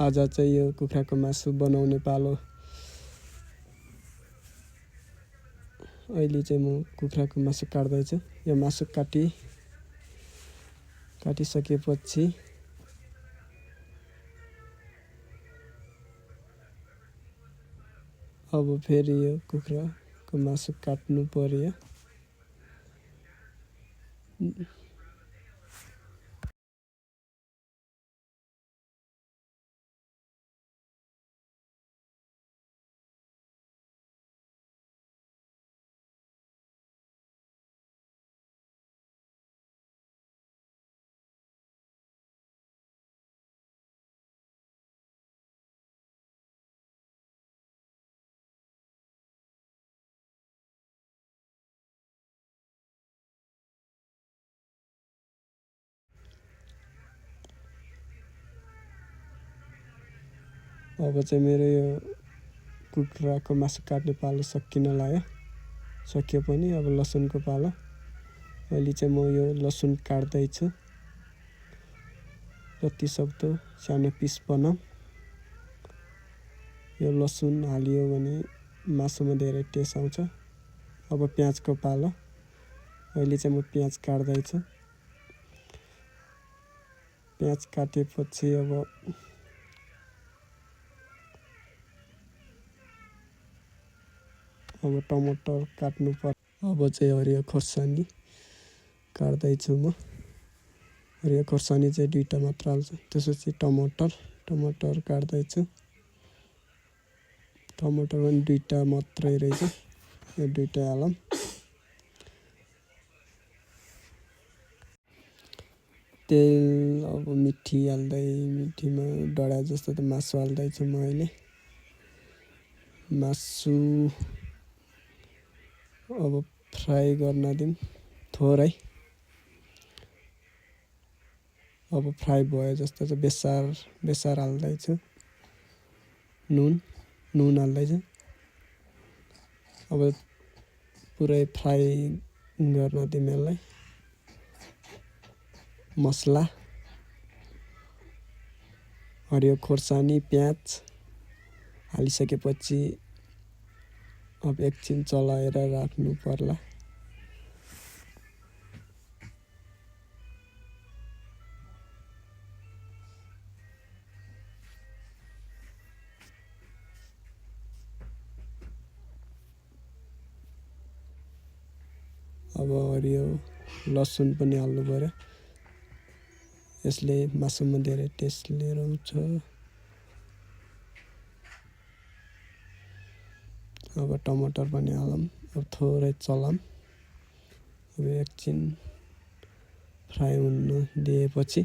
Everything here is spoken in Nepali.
आज चाहिँ यो कुखुराको मासु बनाउने पालो। अहिले चाहिँ म कुखुराको मासु काट्दैछु। यो मासु काटिसकेपछि अब फेरि यो कुखुराको मासु काट्नु पर्यो। अब चाहिँ मेरो यो कुखुराको मासु काट्ने पालो सकियो पनि। अब लसुनको पालो। अहिले चाहिँ म यो लसुन काट्दैछु। जति सक्दो सानो पिस बनाऊ। यो लसुन हालियो भने मासुमा धेरै टेस्ट आउँछ। अब प्याजको पालो। अहिले चाहिँ म प्याज काट्दैछु। प्याज काटेपछि अब टमाटर काट्नु पर्छ। अब चाहिँ हरियो खोर्सानी काट्दैछु म। हरियो खोर्सानी चाहिँ 2टा मात्र हाल्छु। त्यसपछि टमाटर काट्दैछु। टमाटर पनि 2टा मात्रै रहेछ। यो 2टा हालौँ। तेल अब मिठीमा डढा जस्तो त मासु हाल्दैछु म अहिले। मासु अब फ्राई गर्न दिउँ थोरै। अब फ्राई भयो जस्तो चाहिँ बेसार हाल्दैछु। नुन हाल्दैछु। अब पुरै फ्राई गर्न दिउँ यसलाई। मसला हरियो खोर्सानी प्याज हालिसकेपछि अब एकछिन चलाएर राख्नु पर्ला। अब हरियो लसुन पनि हाल्नु पर्यो। यसले मासुमा धेरै टेस्ट लिएर आउँछ। अब टमाटर पनि हालौँ। अब थोरै चलाऊँ। अब एकछिन फ्राई हुन दिएपछि